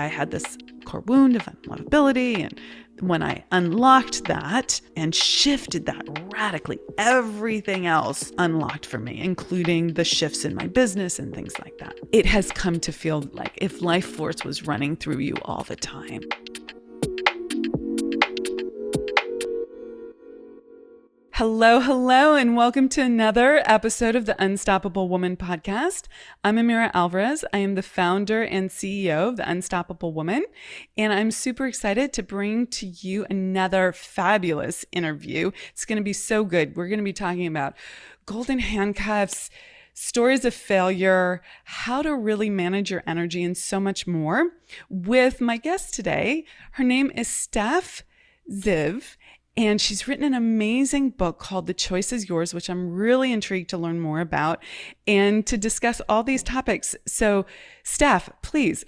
had this core wound of unlovability. And when I unlocked that and shifted that radically, everything else unlocked for me, including the shifts in my business and things like that. It has come to feel like if life force was running through you all the time. Hello, and welcome to another episode of the Unstoppable Woman podcast. I'm Amira Alvarez. I am the founder and CEO of the Unstoppable Woman, and I'm super excited to bring to you another fabulous interview. It's going to be so good. We're going to be talking about golden handcuffs, stories of failure, how to really manage your energy, and so much more with my guest today. Her name is Stef Ziev. And she's written an amazing book called The Choice is Yours, which I'm really intrigued to learn more about and to discuss all these topics. So, Stef, please,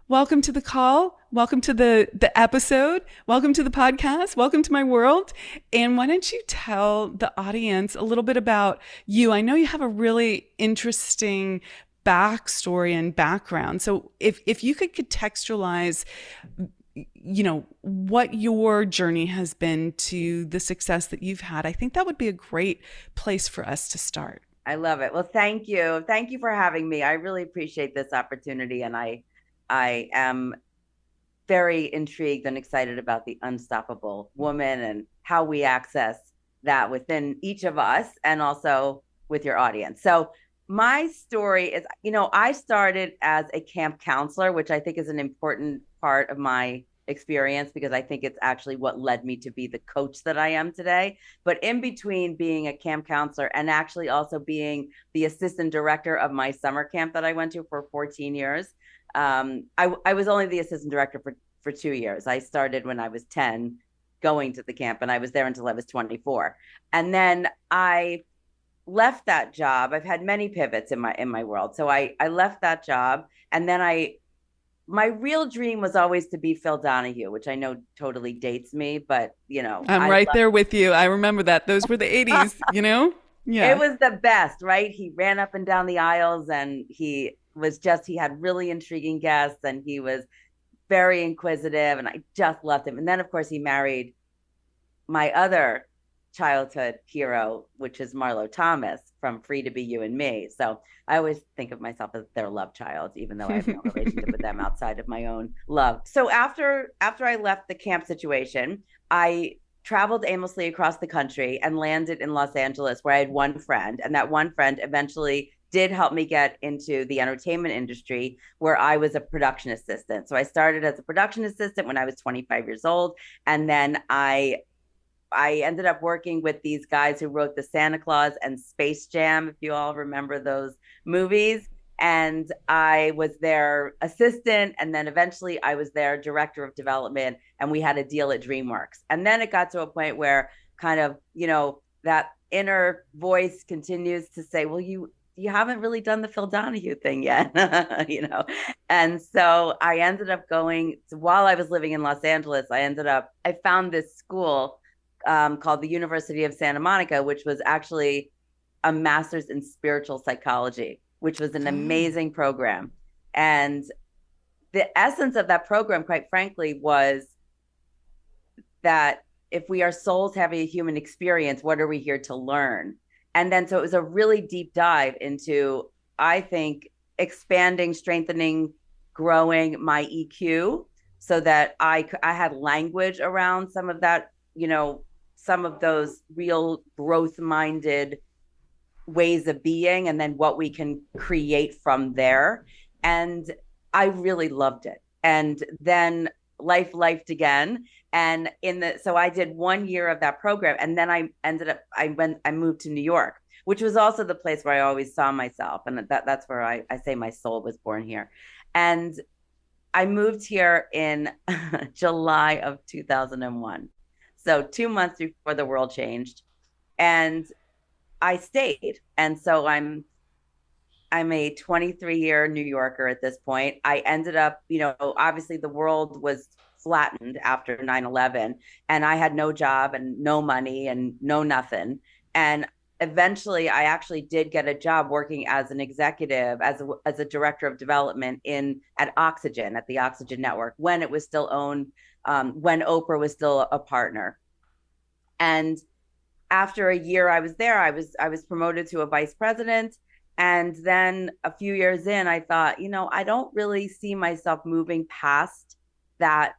welcome to the call. Welcome to the episode. Welcome to the podcast. Welcome to my world. And why don't you tell the audience a little bit about you? I know you have a really interesting backstory and background. So if you could contextualize what your journey has been to the success that you've had, I think that would be a great place for us to start. I love it. Well, thank you. Thank you for having me. I really appreciate this opportunity. And I am very intrigued and excited about the Unstoppable Woman and how we access that within each of us and also with your audience. So my story is, I started as a camp counselor, which I think is an important part of my experience because I think it's actually what led me to be the coach that I am today. But in between being a camp counselor and actually also being the assistant director of my summer camp that I went to for 14 years, I was only the assistant director for 2 years. I started when I was 10 going to the camp, and I was there until I was 24. And then I left that job. I've had many pivots in my world. So I left that job, and then my real dream was always to be Phil Donahue, which I know totally dates me, but I'm right there with you. I remember that. Those were the 80s, Yeah. It was the best, right? He ran up and down the aisles, and he had really intriguing guests, and he was very inquisitive, and I just loved him. And then of course he married my other childhood hero, which is Marlo Thomas from Free to Be You and Me. So I always think of myself as their love child, even though I have no relationship with them outside of my own love. So after I left the camp situation, I traveled aimlessly across the country and landed in Los Angeles, where I had one friend, and that one friend eventually did help me get into the entertainment industry, where I was a production assistant. So I started as a production assistant when I was 25 years old, and then I ended up working with these guys who wrote the Santa Claus and Space Jam, if you all remember those movies. And I was their assistant. And then eventually I was their director of development, and we had a deal at DreamWorks. And then it got to a point where kind of, that inner voice continues to say, well, you haven't really done the Phil Donahue thing yet, And so I ended up while I was living in Los Angeles, I found this school called the University of Santa Monica, which was actually a master's in spiritual psychology, which was an amazing program. And the essence of that program, quite frankly, was that if we are souls having a human experience, what are we here to learn? And then so it was a really deep dive into, I think, expanding, strengthening, growing my EQ so that I had language around some of that, some of those real growth-minded ways of being, and then what we can create from there. And I really loved it. And then lifed again. And so I did 1 year of that program. And then I moved to New York, which was also the place where I always saw myself. And that's where I say my soul was born here. And I moved here in July of 2001. So 2 months before the world changed, and I stayed. And so I'm a 23-year New Yorker at this point. I ended up, obviously the world was flattened after 9/11, and I had no job and no money and no nothing. And eventually I actually did get a job working as an executive, as a director of development at Oxygen, at the Oxygen Network, when it was still owned, when Oprah was still a partner. And after a year I was there, I was promoted to a vice president. And then a few years in, I thought, I don't really see myself moving past that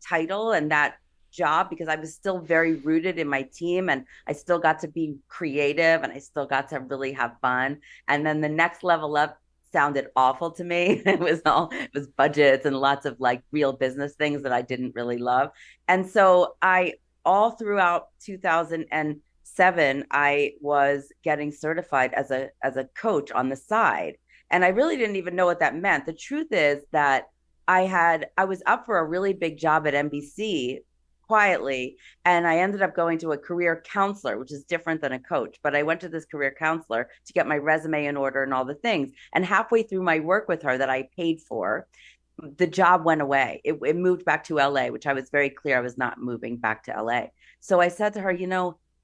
title and that job, because I was still very rooted in my team, and I still got to be creative, and I still got to really have fun. And then the next level up sounded awful to me. It was budgets and lots of like real business things that I didn't really love. And so I all throughout 2007, I was getting certified as a coach on the side. And I really didn't even know what that meant. The truth is that I was up for a really big job at NBC quietly, and I ended up going to a career counselor, which is different than a coach. But I went to this career counselor to get my resume in order and all the things. And halfway through my work with her that I paid for, the job went away. It moved back to LA, which I was very clear I was not moving back to LA. So I said to her,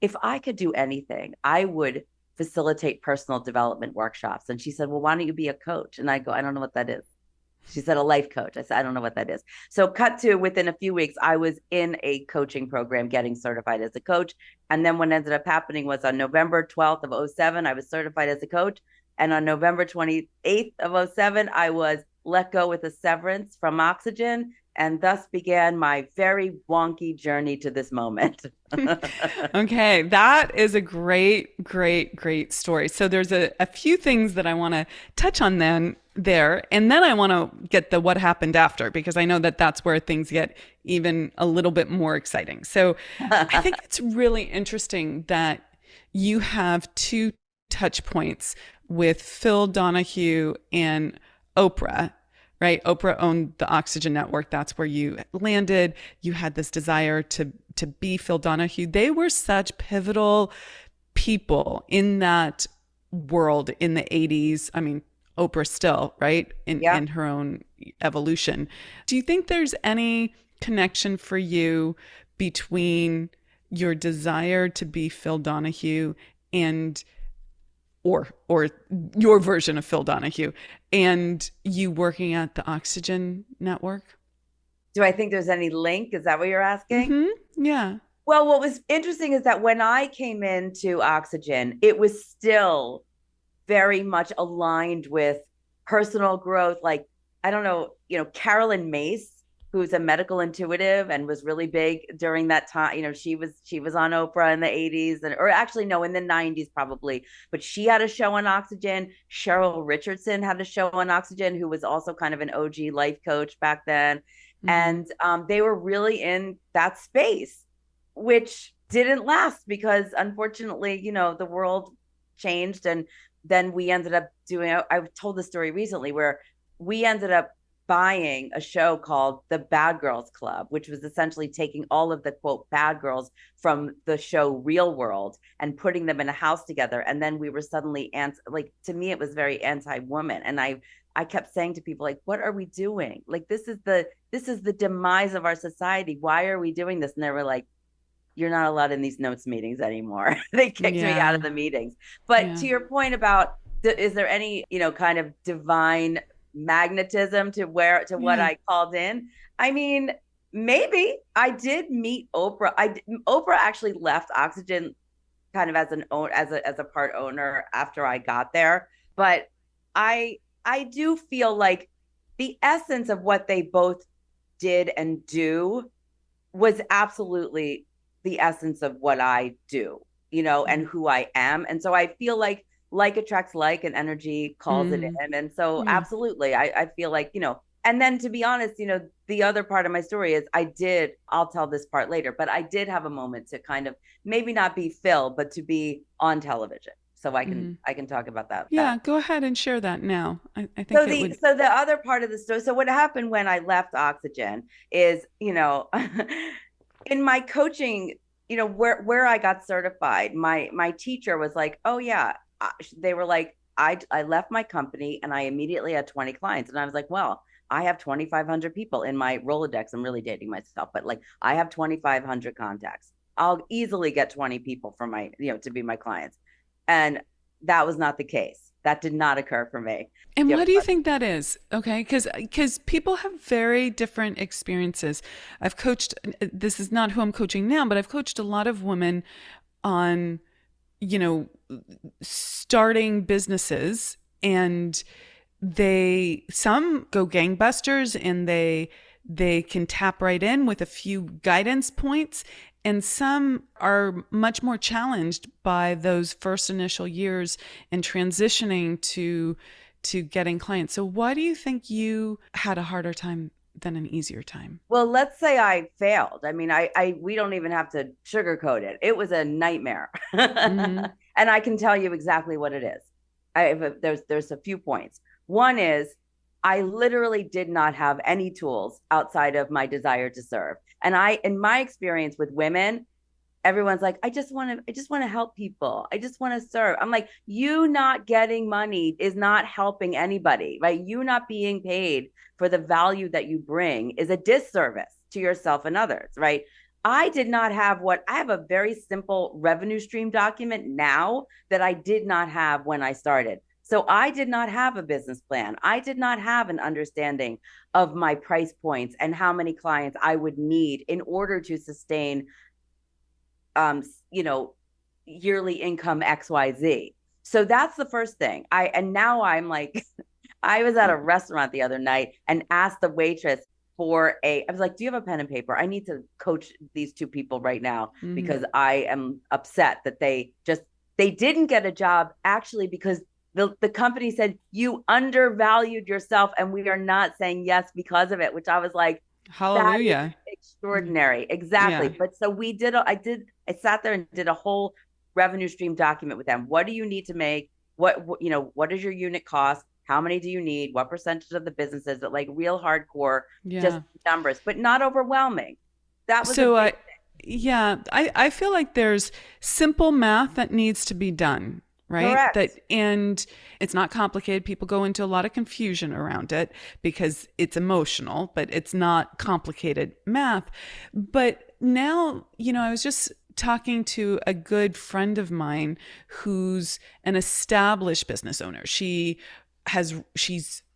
if I could do anything, I would facilitate personal development workshops. And she said, well, why don't you be a coach? And I go, I don't know what that is. She said, a life coach. I said, I don't know what that is. So cut to within a few weeks, I was in a coaching program getting certified as a coach. And then what ended up happening was on November 12th of 2007, I was certified as a coach. And on November 28th of 2007, I was let go with a severance from Oxygen. And thus began my very wonky journey to this moment. Okay, that is a great, great, great story. So there's a few things that I want to touch on there, and then I want to get the what happened after, because I know that that's where things get even a little bit more exciting. So I think it's really interesting that you have two touch points with Phil Donahue and Oprah. Right? Oprah owned the Oxygen Network. That's where you landed. You had this desire to be Phil Donahue. They were such pivotal people in that world in the 80s. I mean, Oprah still, right? In her own evolution. Do you think there's any connection for you between your desire to be Phil Donahue and or your version of Phil Donahue and you working at the Oxygen Network? Do I think there's any link? Is that what you're asking? Mm-hmm. Yeah. Well, what was interesting is that when I came into Oxygen, it was still very much aligned with personal growth. Like, I don't know, Carolyn Mace, who's a medical intuitive and was really big during that time. She was on Oprah in the 80s, or actually no, in the 90s probably, but she had a show on Oxygen. Cheryl Richardson had a show on Oxygen, who was also kind of an OG life coach back then. Mm-hmm. And they were really in that space, which didn't last because unfortunately, the world changed. And then we ended up I told the story recently where we ended up buying a show called The Bad Girls Club, which was essentially taking all of the quote bad girls from the show Real World and putting them in a house together. And then we were suddenly to me, it was very anti-woman. And I kept saying to people, like, what are we doing? Like, this is the demise of our society. Why are we doing this? And they were like, you're not allowed in these notes meetings anymore. They kicked me out of the meetings. But to your point about, is there any, kind of divine magnetism to what I called in? I mean, maybe. I did meet Oprah. Oprah actually left Oxygen kind of as a part owner after I got there. But I do feel like the essence of what they both did and do was absolutely the essence of what I do, and who I am. And so I feel like attracts like, and energy calls it in. And so absolutely, I feel like, and then to be honest, the other part of my story is I'll tell this part later, but I did have a moment to kind of maybe not be Phil, but to be on television. So I can talk about that. Yeah, go ahead and share that now. I think so the other part of the story. So what happened when I left Oxygen is, in my coaching, where I got certified, my teacher was like, oh yeah, they were like, I left my company and I immediately had 20 clients. And I was like, well, I have 2,500 people in my Rolodex. I'm really dating myself, but like I have 2,500 contacts. I'll easily get 20 people for my, to be my clients. And that was not the case. That did not occur for me. And Do you why have do you a think that is? Okay, because people have very different experiences. I've coached. This is not who I'm coaching now, but I've coached a lot of women on, you know, starting businesses, and some go gangbusters, and they can tap right in with a few guidance points, and some are much more challenged by those first initial years and transitioning to getting clients. So why do you think you had a harder time than an easier time? Well, let's say I failed. I mean, we don't even have to sugarcoat it. It was a nightmare. Mm-hmm. And I can tell you exactly what it is. There's a few points. One is I literally did not have any tools outside of my desire to serve. And in my experience with women, everyone's like, I just want to help people. I just want to serve. I'm like, you not getting money is not helping anybody, right? You not being paid for the value that you bring is a disservice to yourself and others, right? I did not have I have a very simple revenue stream document now that I did not have when I started. So I did not have a business plan. I did not have an understanding of my price points and how many clients I would need in order to sustain um, you know, yearly income XYZ. So that's the first thing. And now I'm like, I was at a restaurant the other night and asked the waitress I was like, do you have a pen and paper? I need to coach these two people right now because I am upset that they didn't get a job actually because the company said you undervalued yourself and we are not saying yes because of it, which I was like, that is Hallelujah. extraordinary. Exactly. Yeah. But so I sat there and did a whole revenue stream document with them. What do you need to make? What is your unit cost? How many do you need? What percentage of the business is it? Like real hardcore, just Yeah. numbers, but not overwhelming. That was a So big yeah, I feel like there's simple math that needs to be done, right? correct. And it's not complicated. People go into a lot of confusion around it because it's emotional, but it's not complicated math. But now, I was just talking to a good friend of mine who's an established business owner. She's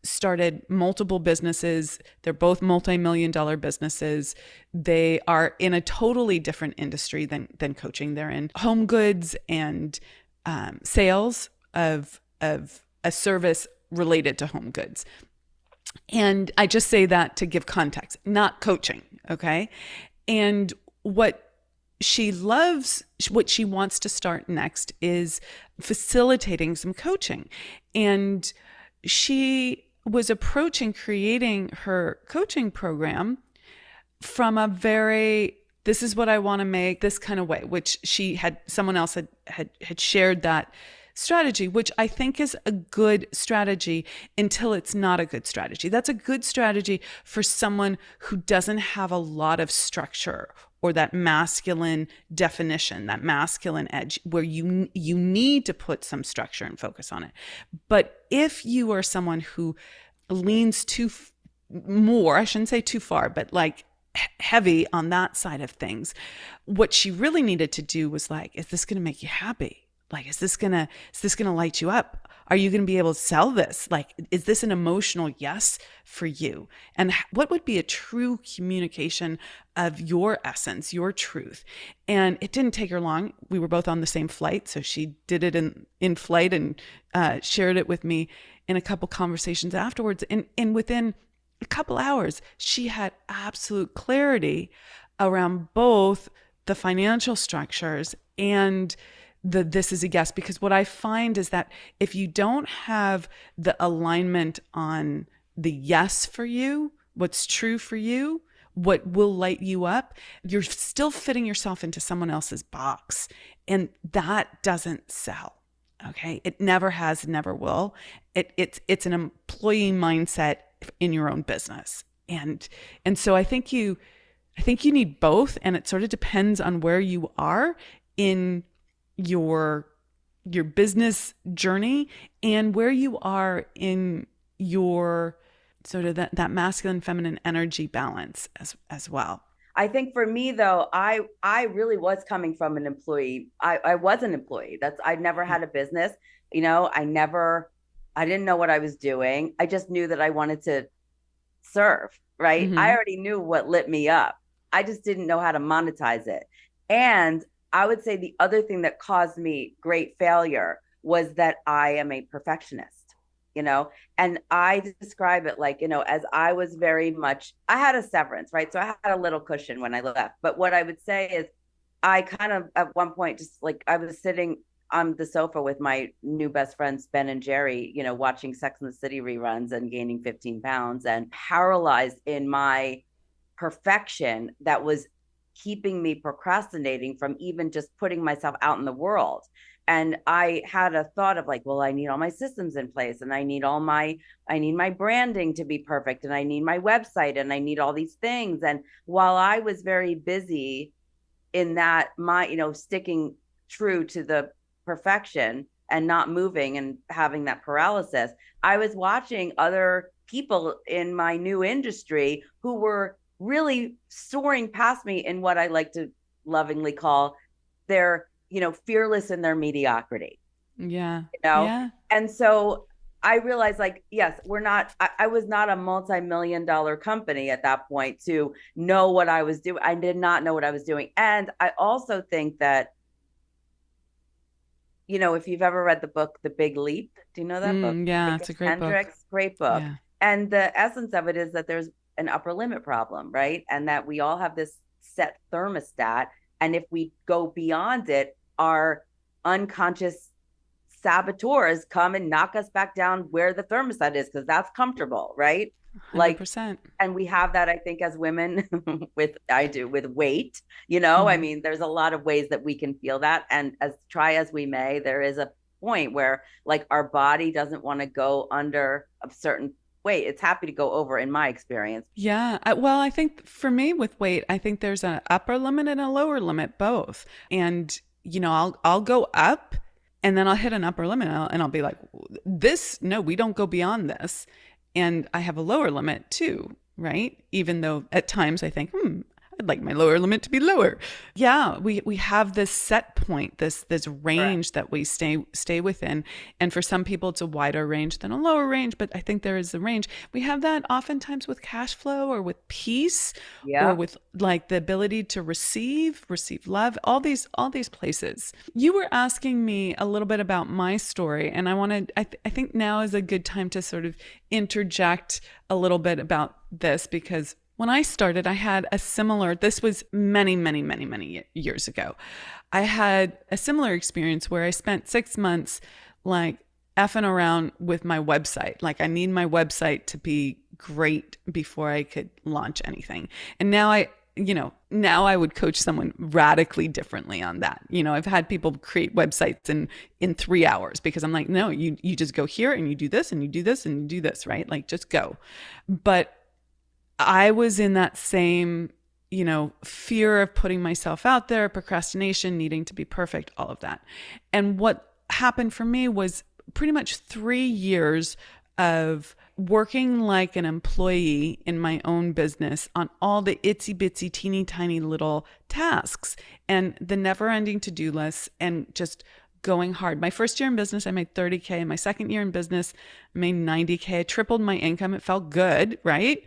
started multiple businesses. They're both multi-million-dollar businesses. They are in a totally different industry than coaching. They're in home goods and sales of a service related to home goods. And I just say that to give context, not coaching, okay? And what she loves, what she wants to start next is facilitating some coaching. And she was approaching creating her coaching program from a very, this is what I want to make, this kind of way, which someone else had shared that strategy, which I think is a good strategy until it's not a good strategy. That's a good strategy for someone who doesn't have a lot of structure or that masculine definition, that masculine edge where you need to put some structure and focus on it. But if you are someone who leans more, I shouldn't say too far, but like heavy on that side of things, what she really needed to do was like, is this going to make you happy? Like, is this going to light you up? Are you going to be able to sell this? Like, is this an emotional yes for you? And what would be a true communication of your essence, your truth? And it didn't take her long. We were both on the same flight. So she did it in flight and shared it with me in a couple conversations afterwards. And within a couple hours, she had absolute clarity around both the financial structures and this is a yes. Because what I find is that if you don't have the alignment on the yes for you, what's true for you, what will light you up, you're still fitting yourself into someone else's box. And that doesn't sell. Okay. It never has, never will. It's an employee mindset in your own business. And so I think you need both. And it sort of depends on where you are in your business journey and where you are in your sort of that masculine feminine energy balance as well. I think for me though, I really was coming from an employee. I was an employee. I never had a business. I didn't know what I was doing. I just knew that I wanted to serve, right? I Mm-hmm. already knew what lit me up. I just didn't know how to monetize it. And I would say the other thing that caused me great failure was that I am a perfectionist, you know, and I describe it like, as I was very much, I had a severance, right? So I had a little cushion when I left. But what I would say is, I kind of at one point just like I was sitting on the sofa with my new best friends Ben and Jerry, watching Sex and the City reruns and gaining 15 pounds and paralyzed in my perfection that was keeping me procrastinating from even just putting myself out in the world. And I had a thought of like, well, I need all my systems in place and I need my branding to be perfect and I need my website and I need all these things. And while I was very busy in that, sticking true to the perfection and not moving and having that paralysis, I was watching other people in my new industry who were really soaring past me in what I like to lovingly call their, fearless in their mediocrity, Yeah. you know? Yeah. And so I realized like, yes, I was not a multi-million-dollar company at that point to know what I was doing. I did not know what I was doing. And I also think that, if you've ever read the book, The Big Leap, do you know that book? Yeah, it's a Lucas great book. Hendricks, great book. Yeah. And the essence of it is that there's an upper limit problem, right? And that we all have this set thermostat. And if we go beyond it, our unconscious saboteurs come and knock us back down where the thermostat is, because that's comfortable, right? Like, 100%. and we have that, I think, as women with weight, I Mm-hmm. mean, there's a lot of ways that we can feel that. And as try as we may, there is a point where like our body doesn't want to go under a certain weight. It's happy to go over in my experience. Yeah. Well, I think for me with weight, I think there's an upper limit and a lower limit both. And, I'll go up and then I'll hit an upper limit and I'll be like, no, we don't go beyond this. And I have a lower limit too, right? Even though at times I think, I'd like my lower limit to be lower. Yeah, we have this set point, this range Correct. that we stay within. And for some people it's a wider range than a lower range, but I think there is a range. We have that oftentimes with cash flow or with peace or Yeah. with like the ability to receive love, all these places. You were asking me a little bit about my story and I think now is a good time to sort of interject a little bit about this because when I started, this was many, many, many, many years ago. I had a similar experience where I spent 6 months like effing around with my website. Like I need my website to be great before I could launch anything. And now I would coach someone radically differently on that. I've had people create websites in 3 hours because I'm like, no, you just go here and you do this and you do this and you do this, right? Like just go. But I was in that same, fear of putting myself out there, procrastination, needing to be perfect, all of that. And what happened for me was pretty much 3 years of working like an employee in my own business on all the itsy bitsy, teeny tiny little tasks and the never ending to-do lists and just going hard. My first year in business, I made 30K. My second year in business, I made 90K. I tripled my income. It felt good, right?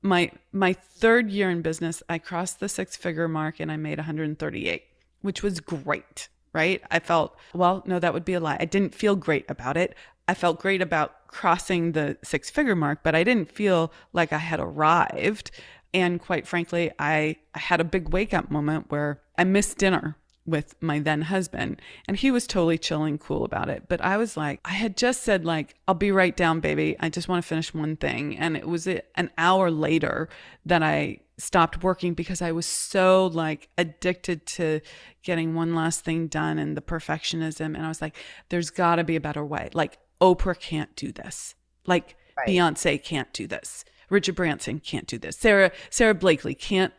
My third year in business, I crossed the 6-figure mark and I made 138, which was great, right? I felt, well, no, that would be a lie. I didn't feel great about it. I felt great about crossing the 6-figure mark, but I didn't feel like I had arrived. And quite frankly, I had a big wake up moment where I missed dinner with my then husband and he was totally chill and cool about it. But I was like, I had just said like, I'll be right down, baby. I just want to finish one thing. And it was an hour later that I stopped working because I was so like addicted to getting one last thing done and the perfectionism. And I was like, there's gotta be a better way. Like Oprah can't do this. Like Right. Beyonce can't do this. Richard Branson can't do this. Sarah Blakely can't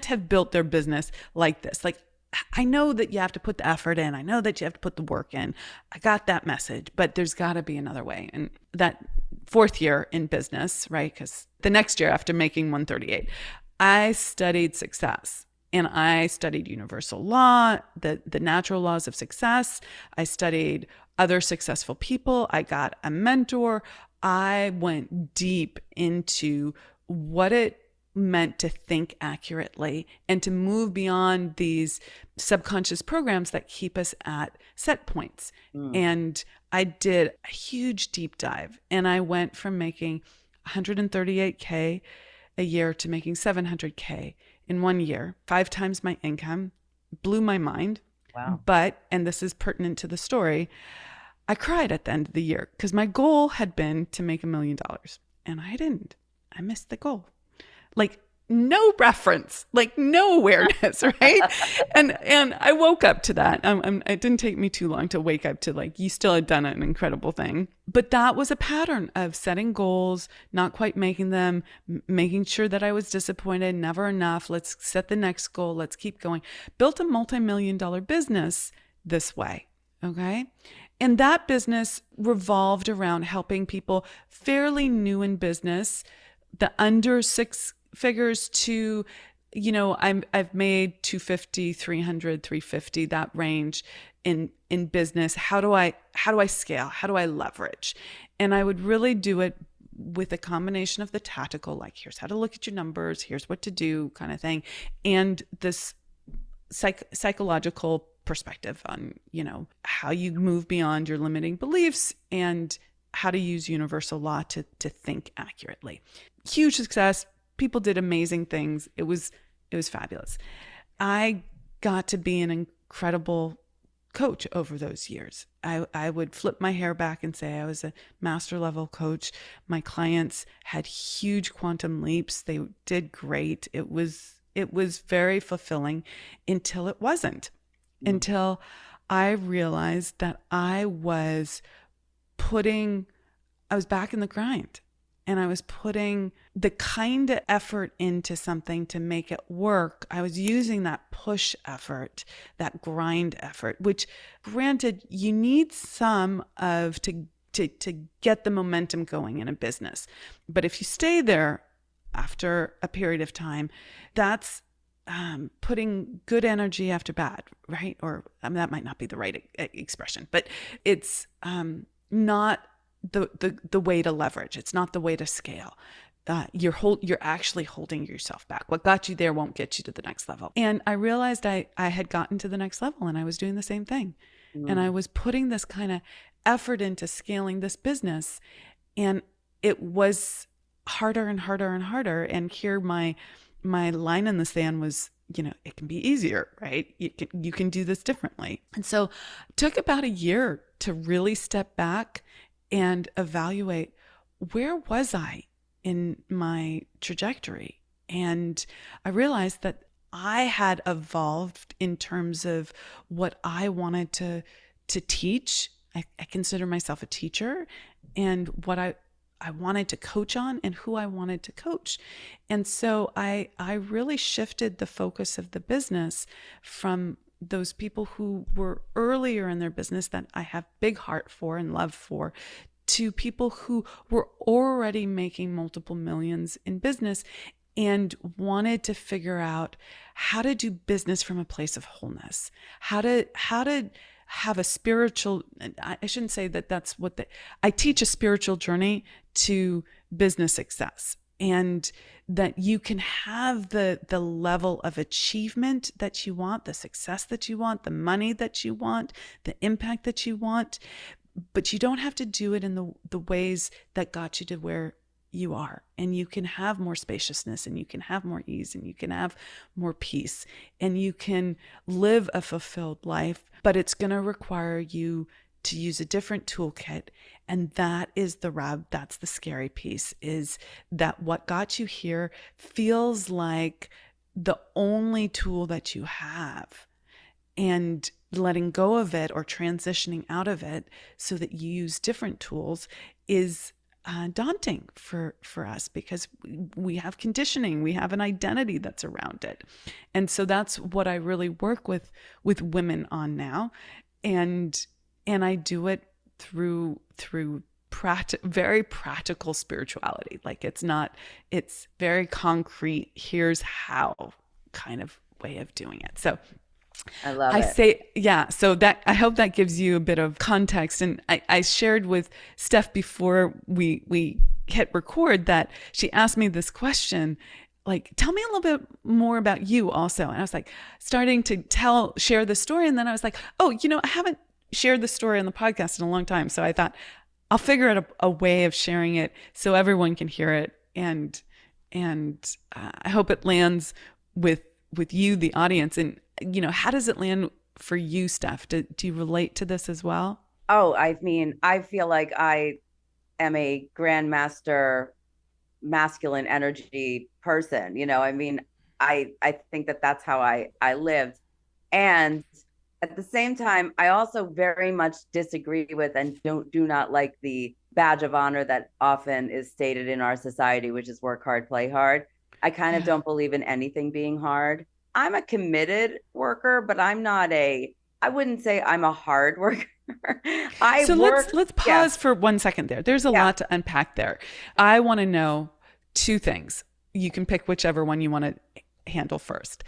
have built their business like this. Like I know that you have to put the effort in. I know that you have to put the work in. I got that message, but there's got to be another way. And that fourth year in business, right? Because the next year after making 138, I studied success. And I studied universal law, the natural laws of success. I studied other successful people. I got a mentor. I went deep into what it meant to think accurately and to move beyond these subconscious programs that keep us at set points. And I did a huge deep dive, and I went from making 138K a year to making 700K in 1 year, 5 times my income. Blew my mind. Wow. But, and this is pertinent to the story, I cried at the end of the year because my goal had been to make $1 million, and I didn't. I missed the goal. Like, no reference, like no awareness, right? And I woke up to that. It didn't take me too long to wake up to, like, you still had done an incredible thing. But that was a pattern of setting goals, not quite making them, making sure that I was disappointed, never enough. Let's set the next goal. Let's keep going. Built a multi-million-dollar business this way, okay? And that business revolved around helping people fairly new in business, the under 6 figures to, I've made 250, 300, 350, that range in business. How do I scale? How do I leverage? And I would really do it with a combination of the tactical, like, here's how to look at your numbers, here's what to do kind of thing, and this psychological perspective on, how you move beyond your limiting beliefs and how to use universal law to think accurately. Huge success. People did amazing things. It was fabulous. I got to be an incredible coach over those years. I would flip my hair back and say I was a master level coach. My clients had huge quantum leaps. They did great. It was very fulfilling until it wasn't. Until I realized that I was back in the grind. And I was putting the kind of effort into something to make it work. I was using that push effort, that grind effort, which, granted, you need some of to get the momentum going in a business. But if you stay there after a period of time, that's putting good energy after bad, right? Or that might not be the right expression, but it's not the way to leverage. It's not the way to scale. You're actually holding yourself back. What got you there won't get you to the next level. And I realized I had gotten to the next level, and I was doing the same thing. And I was putting this kind of effort into scaling this business, and it was harder and harder and harder. And here my line in the sand was, it can be easier, right? You can do this differently. And so it took about a year to really step back and evaluate, where was I in my trajectory? And I realized that I had evolved in terms of what I wanted to teach. I consider myself a teacher, and what I wanted to coach on and who I wanted to coach. And so I really shifted the focus of the business from those people who were earlier in their business that I have big heart for and love for, to people who were already making multiple millions in business and wanted to figure out how to do business from a place of wholeness, how to have a spiritual, I shouldn't say that that's what I teach a spiritual journey to business success, and that you can have the level of achievement that you want, the success that you want, the money that you want, the impact that you want, but you don't have to do it in the ways that got you to where you are. And you can have more spaciousness, and you can have more ease, and you can have more peace, and you can live a fulfilled life, but it's going to require you to use a different toolkit. And that is the rub. That's the scary piece, is that what got you here feels like the only tool that you have. And letting go of it or transitioning out of it so that you use different tools is daunting for us, because we have conditioning, we have an identity that's around it. And so that's what I really work with women on now. And I do it through very practical spirituality. Like it's very concrete. Here's how kind of way of doing it. So I love I it. say, yeah. So that I hope that gives you a bit of context. And I shared with Steph before we hit record that she asked me this question, like, tell me a little bit more about you also. And I was like, starting to share the story. And then I was like, oh, I haven't shared the story on the podcast in a long time. So I thought I'll figure out a way of sharing it so everyone can hear it. And I hope it lands with you, the audience. And how does it land for you, Steph? Do you relate to this as well? Oh, I mean, I feel like I am a grandmaster masculine energy person. I mean, I think that that's how I lived. And at the same time, I also very much disagree with and do not like the badge of honor that often is stated in our society, which is work hard, play hard. I kind of Yeah. don't believe in anything being hard. I'm a committed worker, but I wouldn't say I'm a hard worker. I So work, let's yeah, pause for 1 second there. There's a yeah. lot to unpack there. I want to know two things. You can pick whichever one you want to handle first.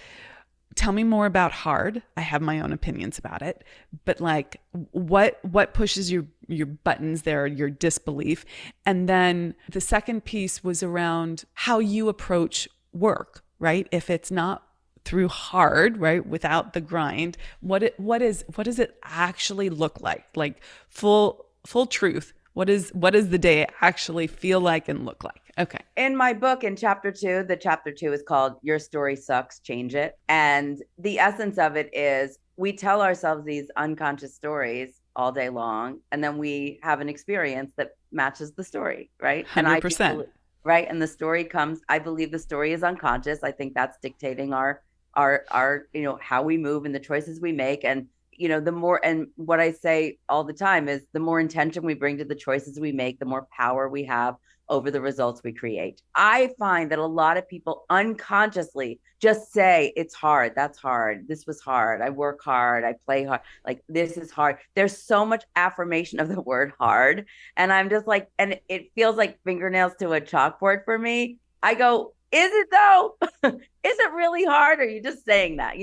Tell me more about hard. I have my own opinions about it, but like what pushes your buttons there, your disbelief. And then the second piece was around how you approach work, right? If it's not through hard, right, without the grind, what does it actually look like? Like full truth. What does the day actually feel like and look like? Okay. In my book, in the chapter two is called Your Story Sucks, Change It. And the essence of it is we tell ourselves these unconscious stories all day long, and then we have an experience that matches the story, right? And 100%. right. And the story comes, I believe the story is unconscious. I think that's dictating our how we move and the choices we make. And the more, and what I say all the time is the more intention we bring to the choices we make, the more power we have over the results we create. I find that a lot of people unconsciously just say it's hard, that's hard, this was hard, I work hard, I play hard, like this is hard. There's so much affirmation of the word hard, and I'm just like, and it feels like fingernails to a chalkboard for me. I go, is it though? Is it really hard, or are you just saying that?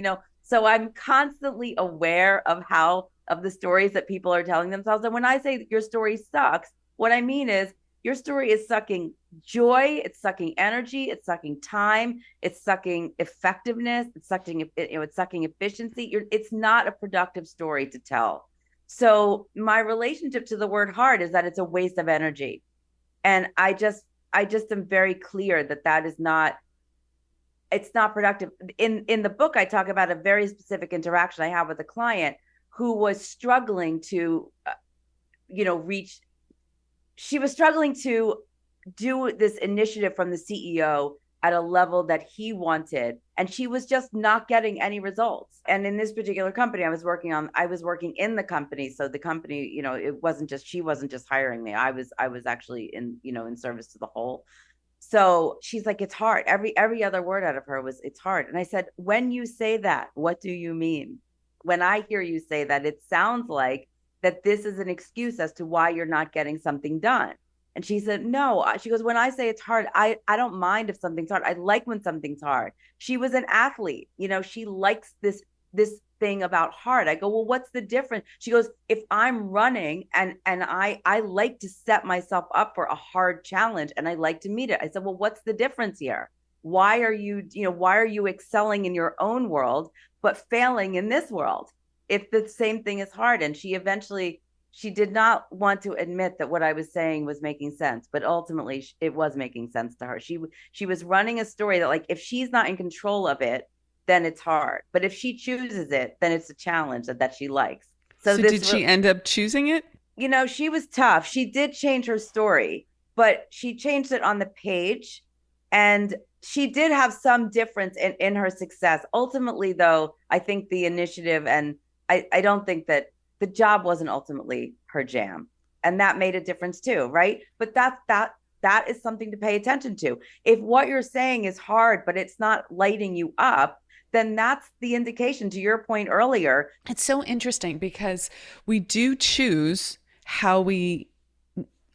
So I'm constantly aware of the stories that people are telling themselves. And when I say your story sucks, what I mean is your story is sucking joy, it's sucking energy, it's sucking time, it's sucking effectiveness, it's sucking efficiency. It's not a productive story to tell. So my relationship to the word hard is that it's a waste of energy. And I just am very clear that is not, it's not productive. In the book, I talk about a very specific interaction I have with a client who was struggling to, reach. She was struggling to do this initiative from the CEO at a level that he wanted, and she was just not getting any results. And in this particular company I was working in the company. So the company, she wasn't just hiring me. I was actually in service to the whole. So she's like, it's hard. Every other word out of her was, it's hard. And I said, when you say that, what do you mean? When I hear you say that, it sounds like that this is an excuse as to why you're not getting something done. And she said, no. She goes, when I say it's hard, I don't mind if something's hard. I like when something's hard. She was an athlete. She likes this thing about hard. I go, well, what's the difference? She goes, if I'm running and I like to set myself up for a hard challenge and I like to meet it. I said, well, what's the difference here? Why are you excelling in your own world, but failing in this world? If the same thing is hard. And she did not want to admit that what I was saying was making sense, but ultimately it was making sense to her. She was running a story that, like, if she's not in control of it, then it's hard. But if she chooses it, then it's a challenge that she likes. So did she end up choosing it? She was tough. She did change her story, but she changed it on the page. And she did have some difference in her success. Ultimately, though, I think the initiative, and I don't think that the job wasn't ultimately her jam. And that made a difference too, right? But that is something to pay attention to. If what you're saying is hard, but it's not lighting you up, then that's the indication, to your point earlier. It's so interesting because we do choose how we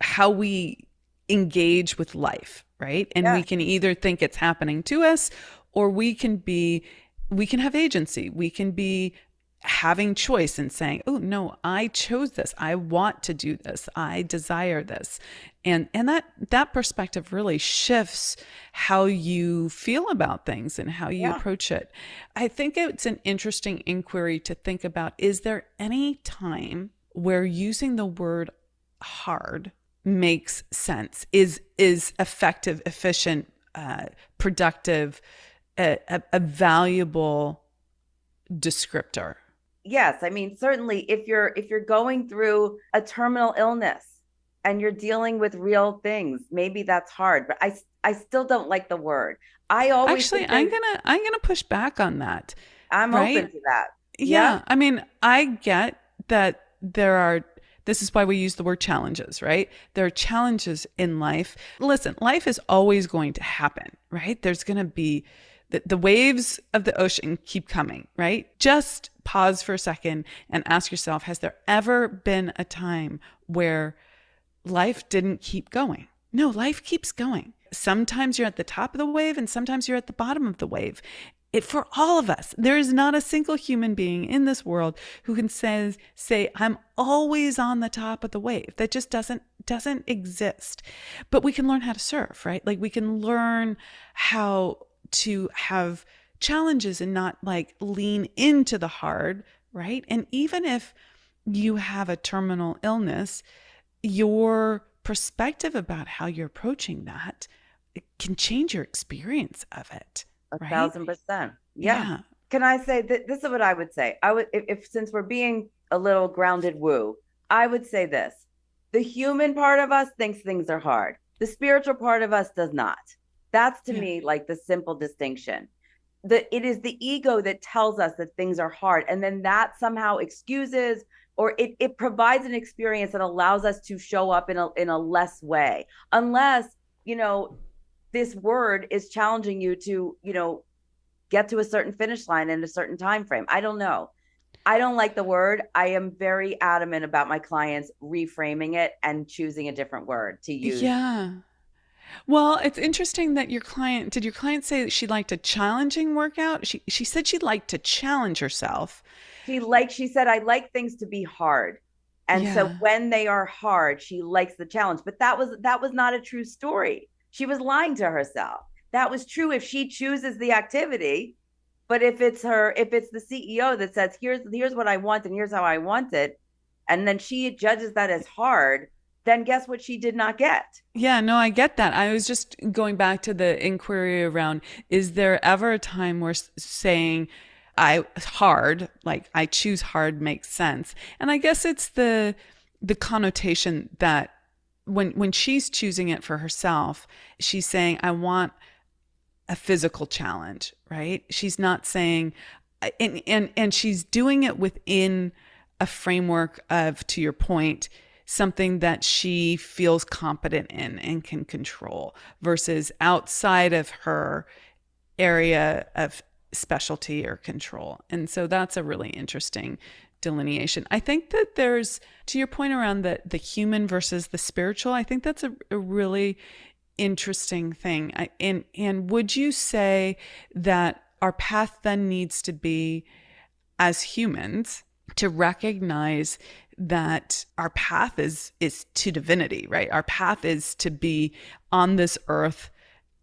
how we engage with life, right? And Yeah. we can either think it's happening to us, or we can have agency. We can be having choice and saying, oh no, I chose this. I want to do this. I desire this. And that perspective really shifts how you feel about things and how you Yeah. approach it. I think it's an interesting inquiry to think about, is there any time where using the word hard makes sense, is effective, efficient, productive, a valuable descriptor? Yes, I mean, certainly if you're going through a terminal illness and you're dealing with real things, maybe that's hard, but I still don't like the word. I always Actually, think there's I'm gonna push back on that, I'm open right? to that. Yeah. Yeah, I mean, I get that there are, this is why we use the word challenges, right? There are challenges in life. Listen, life is always going to happen, right? There's going to be the waves of the ocean keep coming, right? Just pause for a second and ask yourself, has there ever been a time where life didn't keep going? No, life keeps going. Sometimes you're at the top of the wave and sometimes you're at the bottom of the wave. For all of us, there is not a single human being in this world who can say I'm always on the top of the wave. That just doesn't exist. But we can learn how to surf, right? Like we can learn how to have challenges and not like lean into the hard, right? And even if you have a terminal illness, your perspective about how you're approaching that, it can change your experience of it, A right? thousand percent. Yeah. Yeah. Can I say that this is what I would say? I would if since we're being a little grounded woo, I would say this. The human part of us thinks things are hard. The spiritual part of us does not. That's to Yeah. me like the simple distinction. It is the ego that tells us that things are hard, and then that somehow excuses or it provides an experience that allows us to show up in a less way. Unless, you know, this word is challenging you to, get to a certain finish line in a certain time frame. I don't know. I don't like the word. I am very adamant about my clients reframing it and choosing a different word to use. Yeah. Well, it's interesting that did your client say that she liked a challenging workout? She said she liked to challenge herself. She said, I like things to be hard. And so Yeah. when they are hard, she likes the challenge. But that was not a true story. She was lying to herself. That was true if she chooses the activity. But if it's the CEO that says, here's what I want and here's how I want it, and then she judges that as hard, then guess what she did not get? Yeah, no, I get that. I was just going back to the inquiry around, is there ever a time where saying like I choose hard makes sense? And I guess it's the connotation that when she's choosing it for herself, she's saying I want a physical challenge, right? She's not saying, and she's doing it within a framework of, to your point, something that she feels competent in and can control versus outside of her area of specialty or control. And so that's a really interesting delineation. I think that there's, to your point around the human versus the spiritual, I think that's a really interesting thing. And would you say that our path then needs to be, as humans, to recognize that our path is to divinity, right? Our path is to be on this earth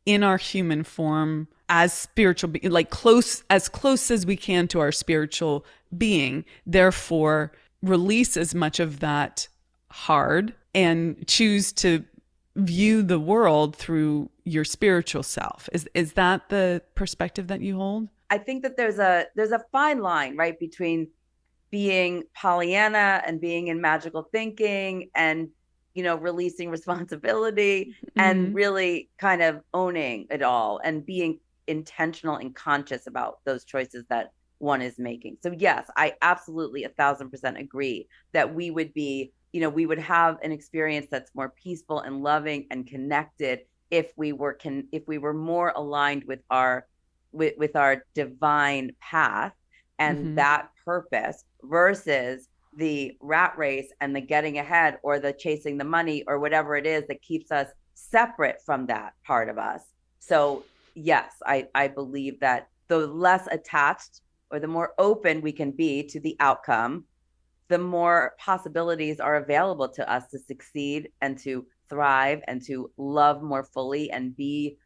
in our human form as spiritual, like as close as we can to our spiritual being. Therefore, release as much of that hard and choose to view the world through your spiritual self. Is that the perspective that you hold? I think that there's a fine line, right, between being Pollyanna and being in magical thinking and releasing responsibility and Mm-hmm. really kind of owning it all and being intentional and conscious about those choices that one is making. So yes, I absolutely 1,000% agree that we would have an experience that's more peaceful and loving and connected if we were more aligned with our divine path and Mm-hmm. that purpose versus the rat race and the getting ahead or the chasing the money or whatever it is that keeps us separate from that part of us. So yes, I believe that the less attached or the more open we can be to the outcome, the more possibilities are available to us to succeed and to thrive and to love more fully and be,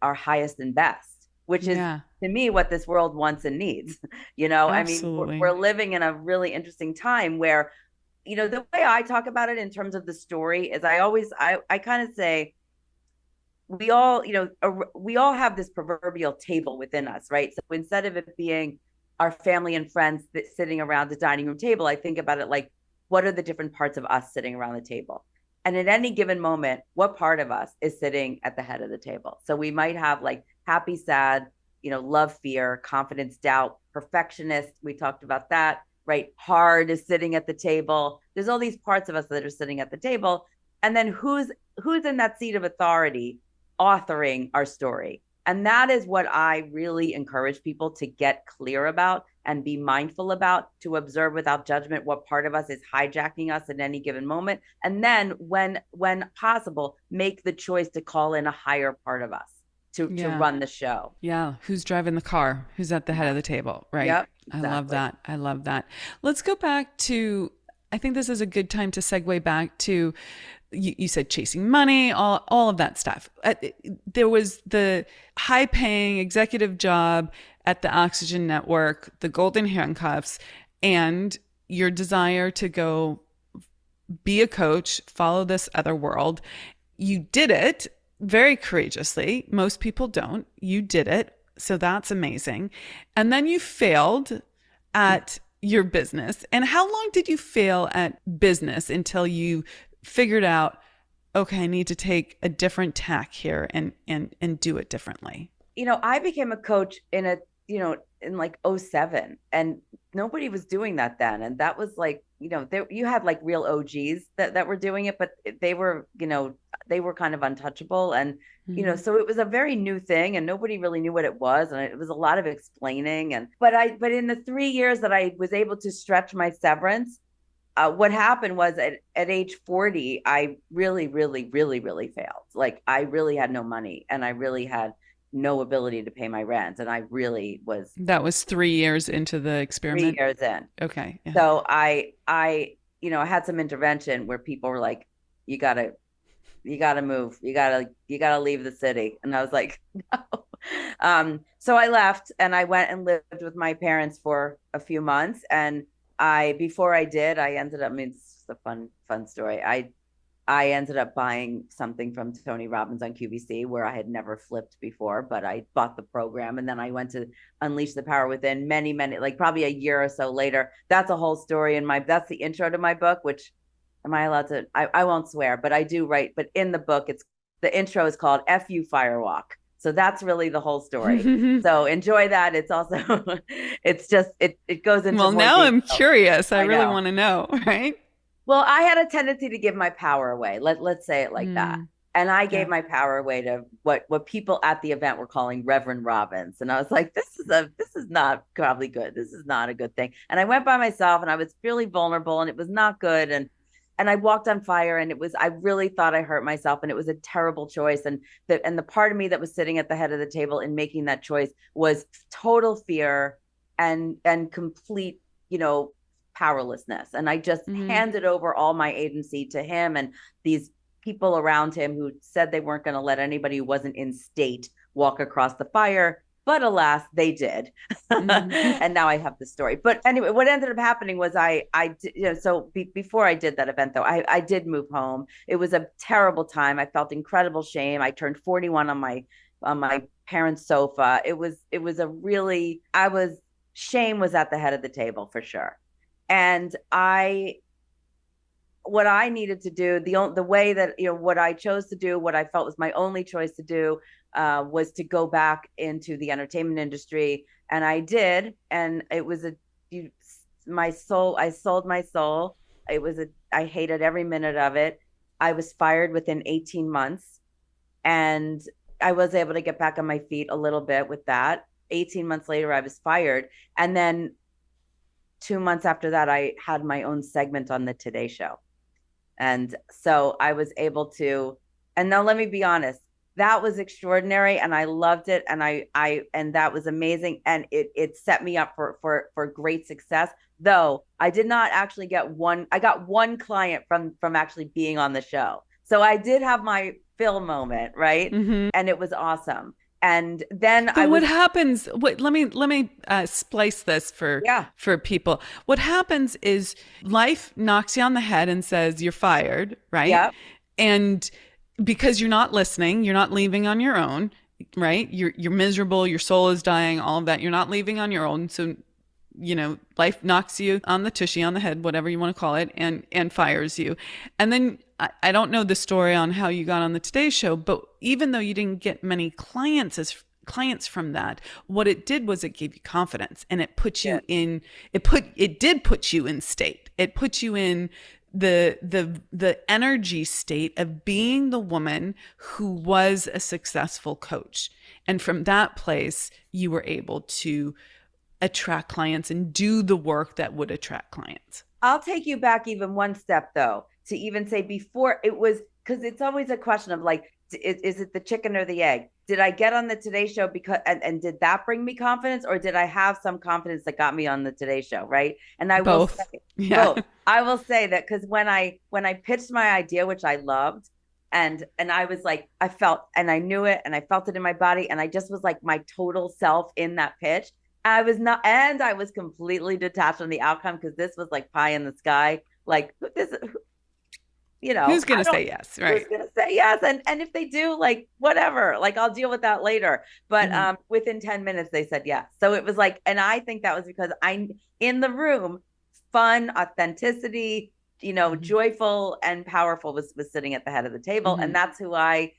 our highest and best, which is to me what this world wants and needs. I mean, we're living in a really interesting time where, the way I talk about it in terms of the story is I kind of say, we all have this proverbial table within us, right? So instead of it being our family and friends sitting around the dining room table, I think about it like, what are the different parts of us sitting around the table? And at any given moment, what part of us is sitting at the head of the table? So we might have like happy, sad, love, fear, confidence, doubt, perfectionist. We talked about that, right? Hard is sitting at the table. There's all these parts of us that are sitting at the table. And then who's in that seat of authority authoring our story? And that is what I really encourage people to get clear about and be mindful about, to observe without judgment what part of us is hijacking us at any given moment. And then when possible, make the choice to call in a higher part of us to run the show. Yeah. Who's driving the car? Who's at the head of the table, right? Yep, exactly. I love that. Let's go back to, I think this is a good time to segue back to, you said chasing money, all of that stuff. There was the high-paying executive job at the Oxygen Network, the golden handcuffs, and your desire to go be a coach, follow this other world. You did it very courageously. Most people don't. You did it. So that's amazing. And then you failed at your business. And how long did you fail at business until you figured out, okay, I need to take a different tack here and do it differently? I became a coach in like 2007, and nobody was doing that then. And that was like, you had like real OGs that were doing it, but they were kind of untouchable. And, so it was a very new thing and nobody really knew what it was. And it was a lot of explaining. But in the 3 years that I was able to stretch my severance, what happened was at age 40, I really, really, really, really failed. Like I really had no money and I really had no ability to pay my rent. And I really was. That was 3 years into the experiment? 3 years in. Okay. Yeah. So I had some intervention where people were like, you gotta move. You gotta leave the city. And I was like, no. So I left and I went and lived with my parents for a few months. And before I did, I ended up, it's a fun story. I ended up buying something from Tony Robbins on QVC where I had never flipped before, but I bought the program. And then I went to Unleash the Power Within many, like probably a year or so later. That's a whole story that's the intro to my book, which am I allowed to, I won't swear, but I do write, but in the book, the intro is called F-U Firewalk. So that's really the whole story. So enjoy that. It's also, it's just, it goes into. Well, now I'm curious. I really want to know, right? Well, I had a tendency to give my power away. Let's say it like that. And I gave my power away to what people at the event were calling Reverend Robbins. And I was like, this is not probably good. This is not a good thing. And I went by myself and I was really vulnerable and it was not good. And I walked on fire and I really thought I hurt myself and it was a terrible choice. And the part of me that was sitting at the head of the table in making that choice was total fear and complete, powerlessness. And I just handed over all my agency to him and these people around him who said they weren't going to let anybody who wasn't in state walk across the fire. But alas, they did. And now I have the story. But anyway, what ended up happening was before I did that event, though, I did move home. It was a terrible time. I felt incredible shame. I turned 41 on my parents' sofa. Shame was at the head of the table for sure. And what I needed to do, the way that, what I chose to do, what I felt was my only choice to do, was to go back into the entertainment industry. And I did. And it was I sold my soul. I hated every minute of it. I was fired within 18 months and I was able to get back on my feet a little bit with that. 18 months later, I was fired. And then 2 months after that, I had my own segment on the Today Show. And so I was able to, and now let me be honest, that was extraordinary and I loved it. And and that was amazing. And it set me up for great success. Though I did not actually I got one client from actually being on the show. So I did have my fill moment, right? Mm-hmm. And it was awesome. And then what happens? Let me splice this for people. What happens is life knocks you on the head and says you're fired, right? Yeah. And because you're not listening, you're not leaving on your own, right? You're miserable, your soul is dying, all of that. You're not leaving on your own. So, life knocks you on the tushy, on the head, whatever you want to call it, and fires you. And then I don't know the story on how you got on the Today Show, but even though you didn't get many clients from that, what it did was it gave you confidence, and it put you in. It did put you in state. It put you in the energy state of being the woman who was a successful coach, and from that place, you were able to attract clients and do the work that would attract clients. I'll take you back even one step though, to even say before it was, because it's always a question of like, is it the chicken or the egg? Did I get on the Today Show because, and did that bring me confidence, or did I have some confidence that got me on the Today Show? Right. And I will say both. I will say that because when I pitched my idea, which I loved, and I was like, I felt, and I knew it, and I felt it in my body, and I just was like my total self in that pitch. I was completely detached from the outcome, because this was like pie in the sky. Like this, who's going to say yes, right? Who's going to say yes? And if they do, like, whatever, like I'll deal with that later. But within 10 minutes, they said yes. So it was like, and I think that was because in the room, fun, authenticity, joyful and powerful was sitting at the head of the table. And that's who my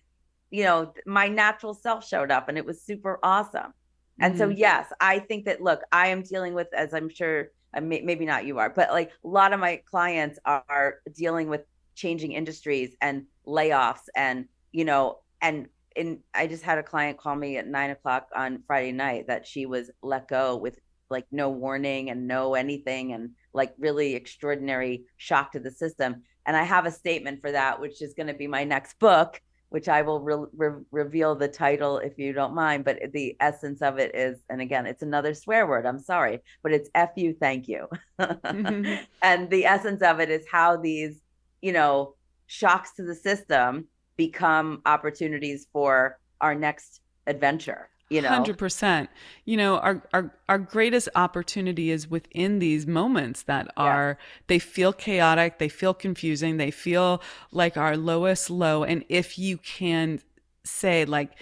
natural self showed up, and it was super awesome. And so, yes, I think that, look, I am dealing with, as I'm sure, maybe not you are, but like a lot of my clients are dealing with changing industries and layoffs, and, I just had a client call me at 9:00 on Friday night that she was let go with like no warning and no anything, and like really extraordinary shock to the system. And I have a statement for that, which is going to be my next book, which I will reveal the title if you don't mind. But the essence of it is, and again, it's another swear word, I'm sorry, but it's F you, thank you. And the essence of it is how these, shocks to the system become opportunities for our next adventure. 100%. Our greatest opportunity is within these moments that they feel chaotic, they feel confusing, they feel like our lowest low. And if you can say like,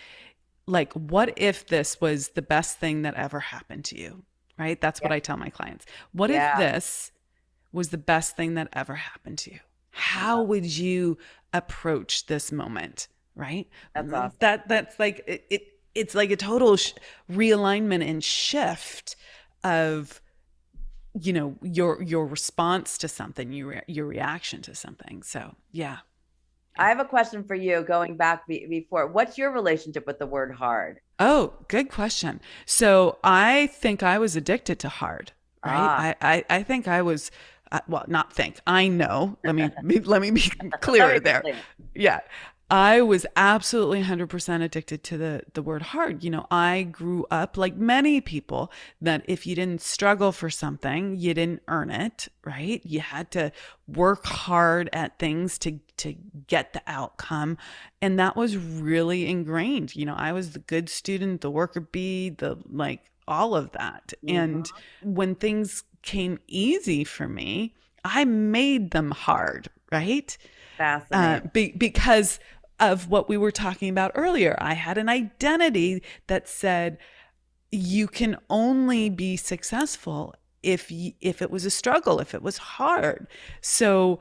what if this was the best thing that ever happened to you, right? That's what I tell my clients. What if this was the best thing that ever happened to you? How would you approach this moment, right? That's awesome. That's like it's like a total realignment and shift of, your response to something, your reaction to something. So, yeah. I have a question for you going back before. What's your relationship with the word hard? Oh, good question. So I think I was addicted to hard, right? I think I was, not think, I know. Let me be clearer there. Yeah. I was absolutely 100% addicted to the word hard. I grew up like many people that if you didn't struggle for something, you didn't earn it, right? You had to work hard at things to get the outcome. And that was really ingrained. I was the good student, the worker bee, all of that. Mm-hmm. And when things came easy for me, I made them hard, right? Fascinating. Because of what we were talking about earlier. I had an identity that said you can only be successful if it was a struggle, if it was hard. So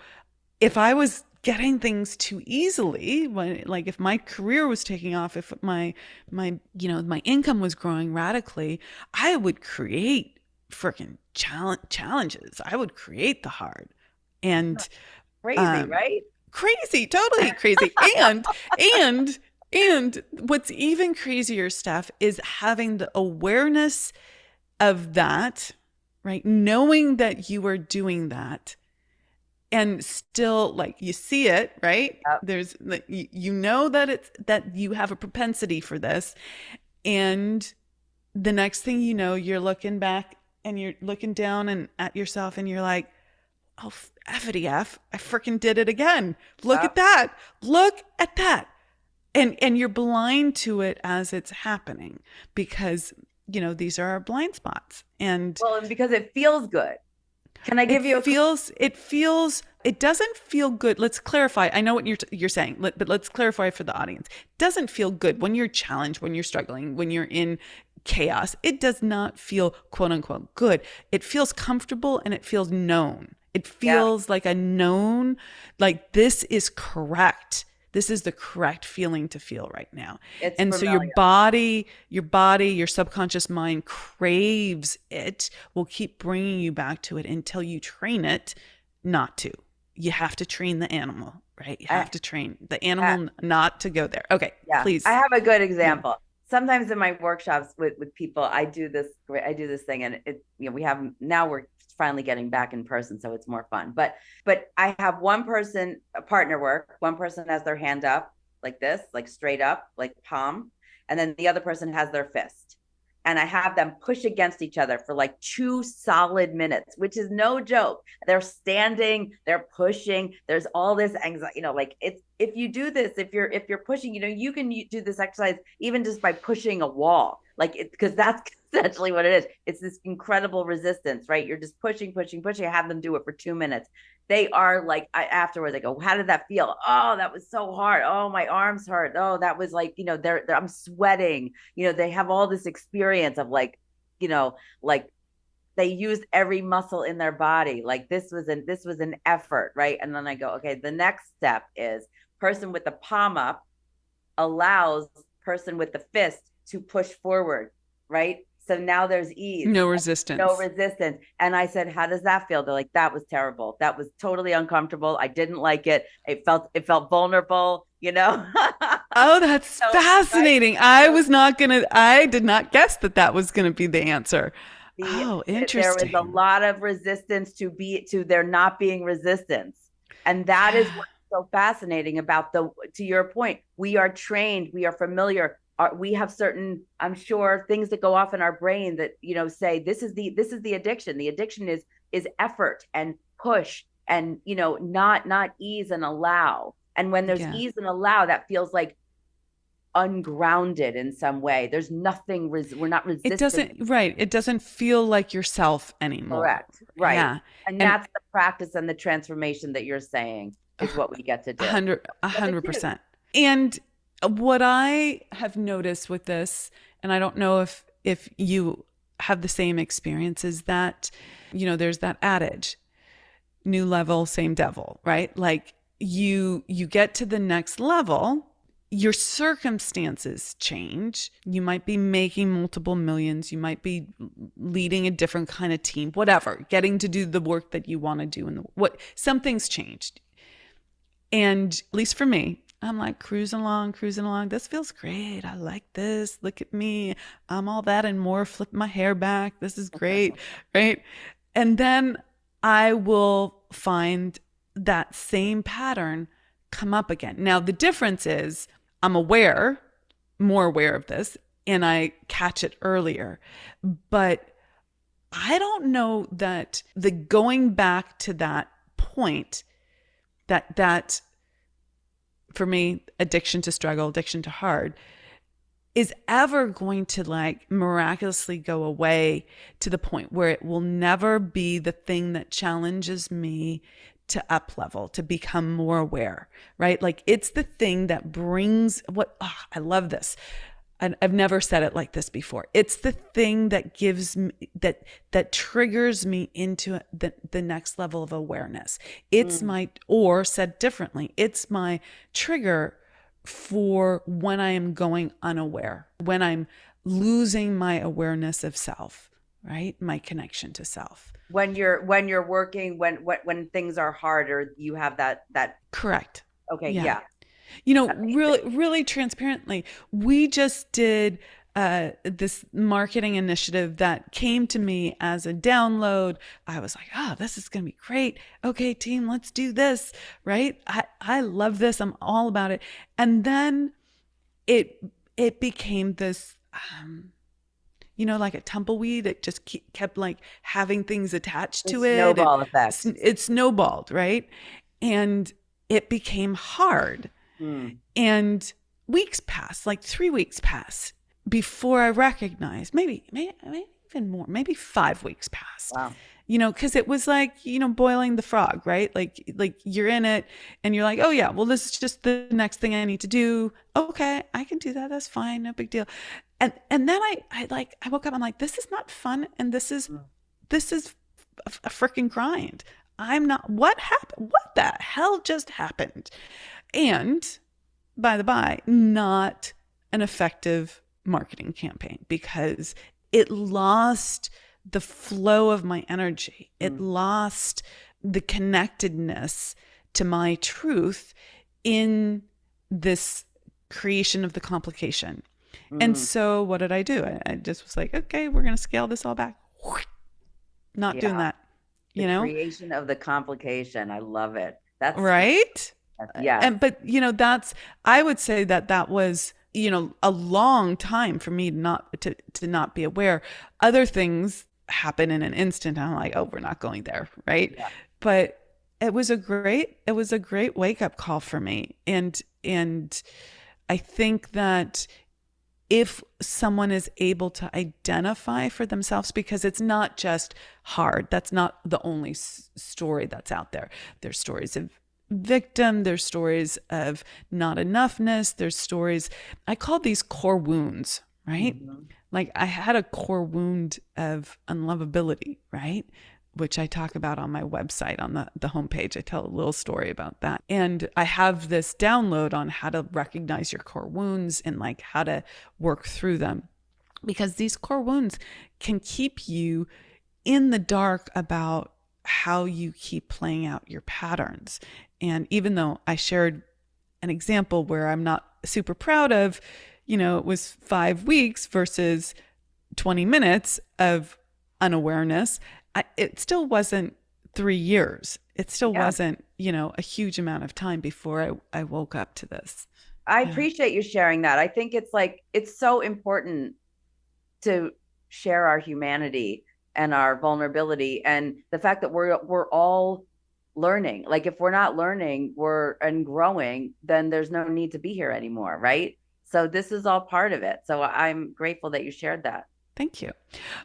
if I was getting things too easily, if my career was taking off, if my income was growing radically, I would create freaking challenges. I would create the hard. And crazy, right? Crazy, totally crazy. And what's even crazier, Stef, is having the awareness of that, right? Knowing that you are doing that and still like you see it, right? Yep. There's like you know that it's that you have a propensity for this, and the next thing you know, you're looking back and you're looking down and at yourself and you're like, oh, effity F, I freaking did it again. Look Yep. at that. Look at that. And you're blind to it as it's happening because, these are our blind spots. And Well, and because it feels good. Can I give you it doesn't feel good. Let's clarify. I know what you're saying, but let's clarify for the audience. It doesn't feel good when you're challenged, when you're struggling, when you're in chaos. It does not feel quote unquote good. It feels comfortable and it feels known. It feels like a known, like this is correct. This is the correct feeling to feel right now. It's and familiar. So your subconscious mind craves it, will keep bringing you back to it until you train it not to. You have to train the animal, right? You have to train the animal not to go there. Okay, please. I have a good example. Sometimes in my workshops with people, I do this thing, and we're finally getting back in person, so it's more fun. But I have one person, a partner work, one person has their hand up like this, like straight up, like palm, and then the other person has their fist. And I have them push against each other for like 2 solid minutes, which is no joke. They're standing, they're pushing. There's all this anxiety, like if you do this, if you're pushing, you can do this exercise even just by pushing a wall, because that's essentially what it is. It's this incredible resistance, right? You're just pushing. I have them do it for 2 minutes. They are like, afterwards I go, how did that feel? Oh, that was so hard. Oh, my arms hurt. Oh, that was like, I'm sweating. They have all this experience of like they used every muscle in their body. Like this was an effort, right? And then I go, okay, the next step is person with the palm up allows person with the fist to push forward, right? So now there's ease. No resistance. And I said, how does that feel? They're like, that was terrible. That was totally uncomfortable. I didn't like it. It felt vulnerable, Oh, that's fascinating. I did not guess that was going to be the answer. Interesting. There was a lot of resistance to there not being resistance. And that is what's so fascinating about to your point, we are trained, we are familiar. We have certain, I'm sure, things that go off in our brain that say this is the addiction. The addiction is effort and push and not ease and allow. And when there's ease and allow, that feels like ungrounded in some way. There's nothing. We're not resistant. It doesn't feel like yourself anymore. Correct. Right. Yeah. And that's the practice and the transformation that you're saying is what we get to do. 100%. And what I have noticed with this, and I don't know if you have the same experience, is that, there's that adage, new level, same devil, right? Like you get to the next level, your circumstances change. You might be making multiple millions. You might be leading a different kind of team, whatever, getting to do the work that you want to do. Something's changed. And at least for me, I'm like cruising along. This feels great. I like this. Look at me. I'm all that and more. Flip my hair back. This is great. Right. And then I will find that same pattern come up again. Now, the difference is I'm more aware of this, and I catch it earlier. But I don't know that the going back to that point, that for me, addiction to struggle, addiction to hard, is ever going to like miraculously go away to the point where it will never be the thing that challenges me to up level, to become more aware, right? Like it's the thing that brings I love this. I've never said it like this before. It's the thing that gives me, that triggers me into the next level of awareness. It's or said differently, it's my trigger for when I am going unaware, when I'm losing my awareness of self, right? My connection to self. When you're working, when things are harder, you have that. Correct. Okay. Yeah. Really, really transparently, we just did this marketing initiative that came to me as a download. I was like, oh, this is going to be great. Okay, team, let's do this. Right. I love this. I'm all about it. And then it became this, like a tumbleweed. It just kept like having things attached to it. Snowball effect. It snowballed. Right. And it became hard. And weeks passed, like 3 weeks passed before I recognized, maybe even more, maybe 5 weeks passed. Wow. Because it was like, boiling the frog, right? Like you're in it and you're like, oh yeah, well, this is just the next thing I need to do. Okay, I can do that. That's fine. No big deal. And then I woke up, I'm like, this is not fun. And this is a freaking grind. What happened? What the hell just happened? And by the by, not an effective marketing campaign because it lost the flow of my energy. It lost the connectedness to my truth in this creation of the complication. And so what did I do? I just was like, okay, we're going to scale this all back. Not doing that, creation of the complication. I love it. That's right. Yeah. But I would say that was, a long time for me to not be aware. Other things happen in an instant. And I'm like, oh, we're not going there. Right. Yeah. But it was a great wake up call for me. And I think that if someone is able to identify for themselves, because it's not just hard, that's not the only story that's out there. There's stories of victim, there's stories of not enoughness, there's stories, I call these core wounds, right? Like I had a core wound of unlovability, right? Which I talk about on my website, on the homepage. I tell a little story about that. And I have this download on how to recognize your core wounds and like how to work through them. Because these core wounds can keep you in the dark about how you keep playing out your patterns. And even though I shared an example where I'm not super proud of, it was 5 weeks versus 20 minutes of unawareness, it still wasn't 3 years. It still wasn't, a huge amount of time before I woke up to this. I appreciate you sharing that. I think it's so important to share our humanity and our vulnerability and the fact that we're all learning. Like if we're not learning, and growing, then there's no need to be here anymore, right? So this is all part of it. So I'm grateful that you shared that. Thank you.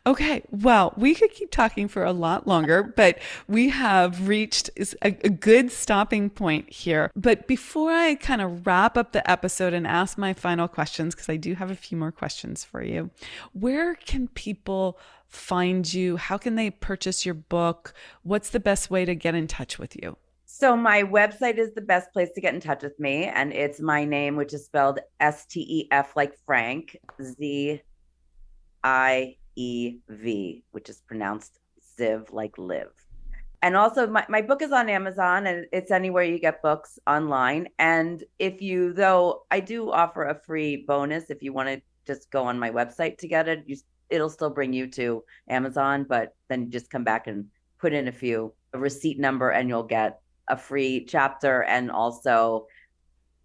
Okay. Well, we could keep talking for a lot longer, but we have reached a good stopping point here. But before I kind of wrap up the episode and ask my final questions, because I do have a few more questions for you, where can people find you? How can they purchase your book? What's the best way to get in touch with you? So my website is the best place to get in touch with me. And it's my name, which is spelled Stef like Frank, Ziev, which is pronounced Ziv like live. And also my book is on Amazon and it's anywhere you get books online. And I do offer a free bonus if you want to just go on my website to get it. It'll still bring you to Amazon, but then you just come back and put in a receipt number and you'll get a free chapter. And also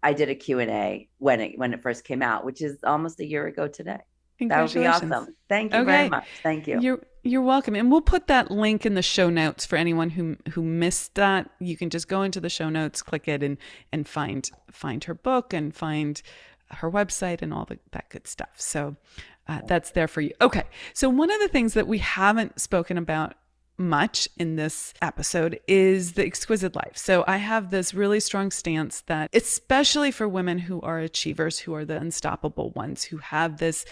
I did a Q&A when it first came out, which is almost a year ago today. That would be awesome. Thank you very much. Thank you. You're welcome. And we'll put that link in the show notes for anyone who missed that. You can just go into the show notes, click it, and find her book and find her website and all that good stuff. So that's there for you. Okay. So one of the things that we haven't spoken about much in this episode is the exquisite life. So I have this really strong stance that especially for women who are achievers, who are the unstoppable ones, who have this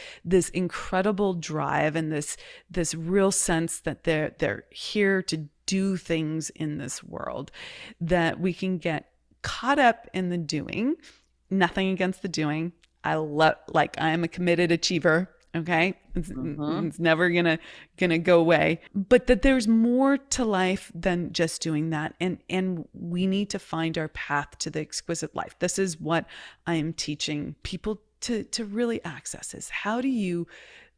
incredible drive and this real sense that they're here to do things in this world, that we can get caught up in the doing. Nothing against the doing. I'm a committed achiever. Okay. It's never gonna go away, but that there's more to life than just doing that. And we need to find our path to the exquisite life. This is what I am teaching people to really access is, how do you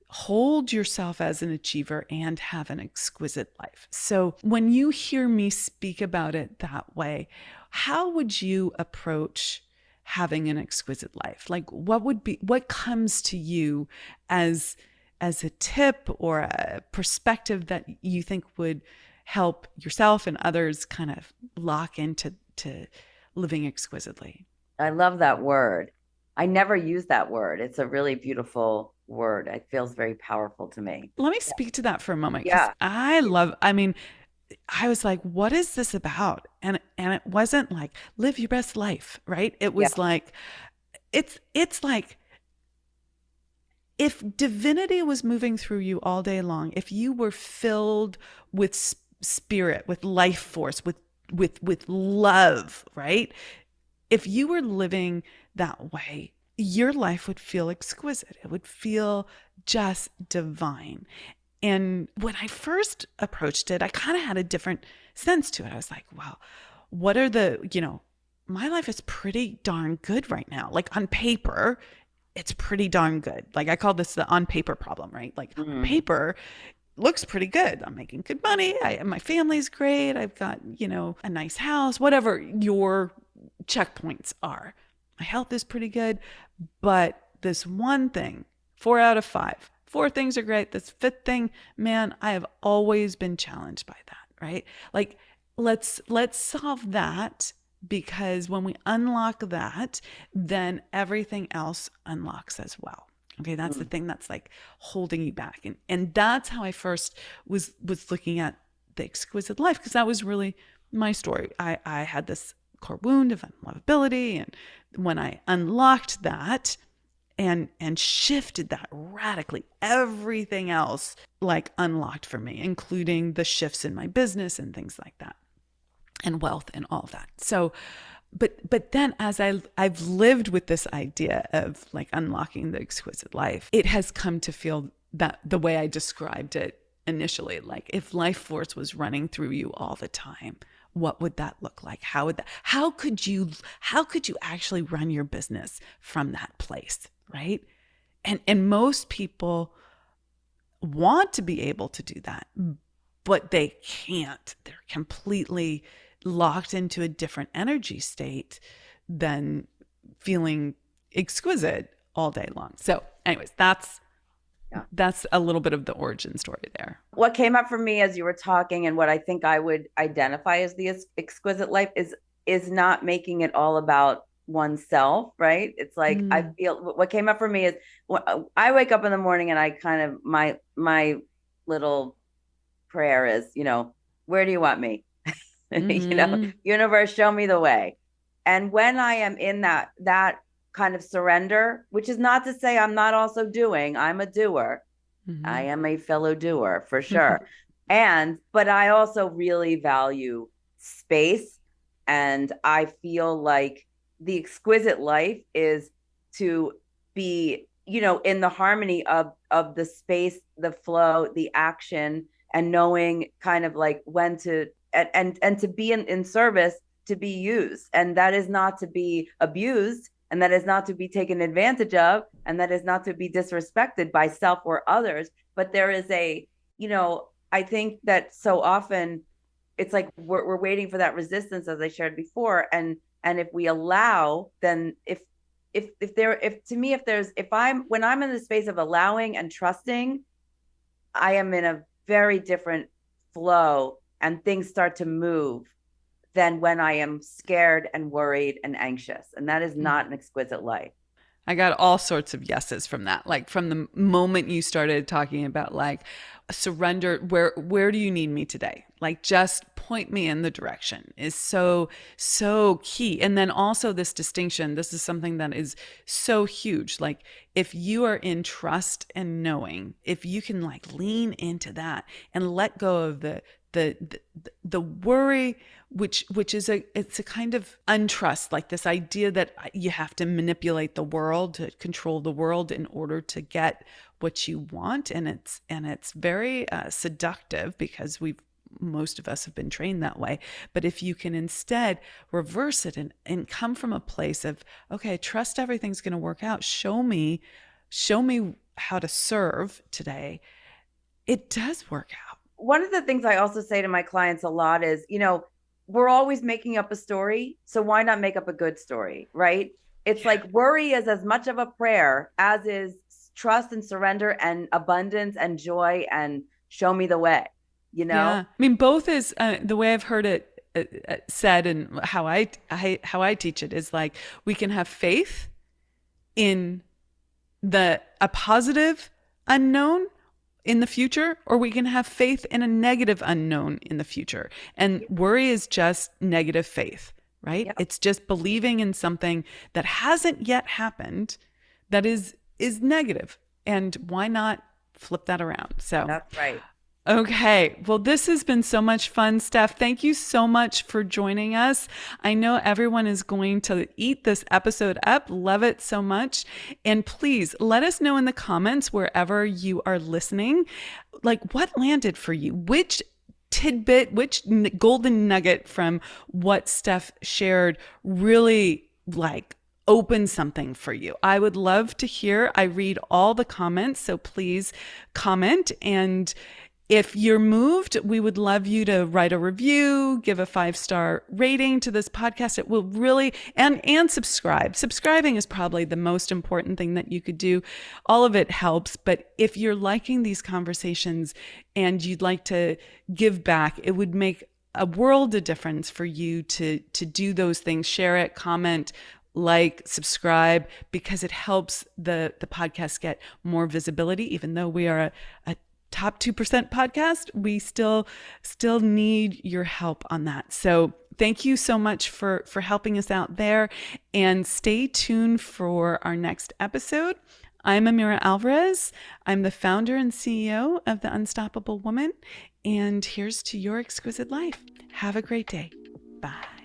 hold yourself as an achiever and have an exquisite life? So when you hear me speak about it that way, how would you approach having an exquisite life? Like, what comes to you as a tip or a perspective that you think would help yourself and others kind of lock into living exquisitely? I love that word. I never use that word. It's a really beautiful word. It feels very powerful to me. Let me speak to that for a moment, because Yeah. I mean, I was like, what is this about? And it wasn't like live your best life, right? It Yeah. was like, it's like, if divinity was moving through you all day long, if you were filled with spirit, with life force, with love, right? If you were living that way, your life would feel exquisite. It would feel just divine. And when I first approached it, I kind of had a different sense to it. I was like, wow, what are my life is pretty darn good right now. Like, on paper, it's pretty darn good. Like, I call this the on paper problem, right? Like, on paper, looks pretty good. I'm making good money. My family's great. I've got, a nice house, whatever your checkpoints are. My health is pretty good. But this one thing, 4 out of 5, 4 things are great. This 5th thing, man, I have always been challenged by that, right? Like, let's solve that, because when we unlock that, then everything else unlocks as well. Okay, that's the thing that's like holding you back. And that's how I first was looking at the exquisite life, because that was really my story. I had this core wound of unlovability, and when I unlocked that and shifted that radically, everything else like unlocked for me, including the shifts in my business and things like that, and wealth and all of that. So but then as I've lived with this idea of like unlocking the exquisite life, it has come to feel that the way I described it initially, like if life force was running through you all the time, what would that look like? How could you actually run your business from that place, right? And most people want to be able to do that, but they can't. They're completely locked into a different energy state than feeling exquisite all day long. So anyways, that's a little bit of the origin story there. What came up for me as you were talking, and what I think I would identify as the exquisite life, is not making it all about oneself, right? It's like, I feel what came up for me is, I wake up in the morning and I kind of, my little prayer is, where do you want me? Universe, show me the way. And when I am in that kind of surrender, which is not to say I'm not also doing, I'm a doer. I am a fellow doer for sure. But I also really value space. And I feel like the exquisite life is to be, in the harmony of the space, the flow, the action, and knowing kind of like when to, and to be in service, to be used. And that is not to be abused, and that is not to be taken advantage of, and that is not to be disrespected by self or others. But there is I think that so often it's like we're waiting for that resistance, as I shared before. And if we allow, then when I'm in the space of allowing and trusting, I am in a very different flow, and things start to move than when I am scared and worried and anxious. And that is not an exquisite life. I got all sorts of yeses from that. Like, from the moment you started talking about like surrender, where do you need me today? Like, just point me in the direction is so key. And then also this distinction, this is something that is so huge. Like, if you are in trust and knowing, if you can like lean into that and let go of the worry, which is it's a kind of untrust, like this idea that you have to manipulate the world, to control the world in order to get what you want. And it's very seductive, because most of us have been trained that way. But if you can instead reverse it and come from a place of, okay, trust everything's going to work out. Show me how to serve today. It does work out. One of the things I also say to my clients a lot is, we're always making up a story. So why not make up a good story, right? It's like worry is as much of a prayer as is trust and surrender and abundance and joy and show me the way, Yeah. I mean, both is the way I've heard it said, and how I teach it is like, we can have faith in a positive unknown in the future, or we can have faith in a negative unknown in the future. And worry is just negative faith, right? Yep. It's just believing in something that hasn't yet happened that is negative. And why not flip that around? So that's right. Okay. Well, this has been so much fun, Stef. Thank you so much for joining us. I know everyone is going to eat this episode up. Love it so much. And please let us know in the comments wherever you are listening, like what landed for you, which tidbit, which golden nugget from what Stef shared really open something for you. I would love to hear. I read all the comments, so please comment. And if you're moved, we would love you to write a review, give a 5-star rating to this podcast. It will really, and subscribe. Subscribing is probably the most important thing that you could do. All of it helps. But if you're liking these conversations and you'd like to give back, it would make a world of difference for you to do those things. Share it, comment, subscribe, because it helps the podcast get more visibility. Even though we are a top 2% podcast, we still need your help on that. So thank you so much for helping us out there, and stay tuned for our next episode. I'm Amira Alvarez. I'm the founder and CEO of The Unstoppable Woman, and here's to your exquisite life. Have a great day. Bye.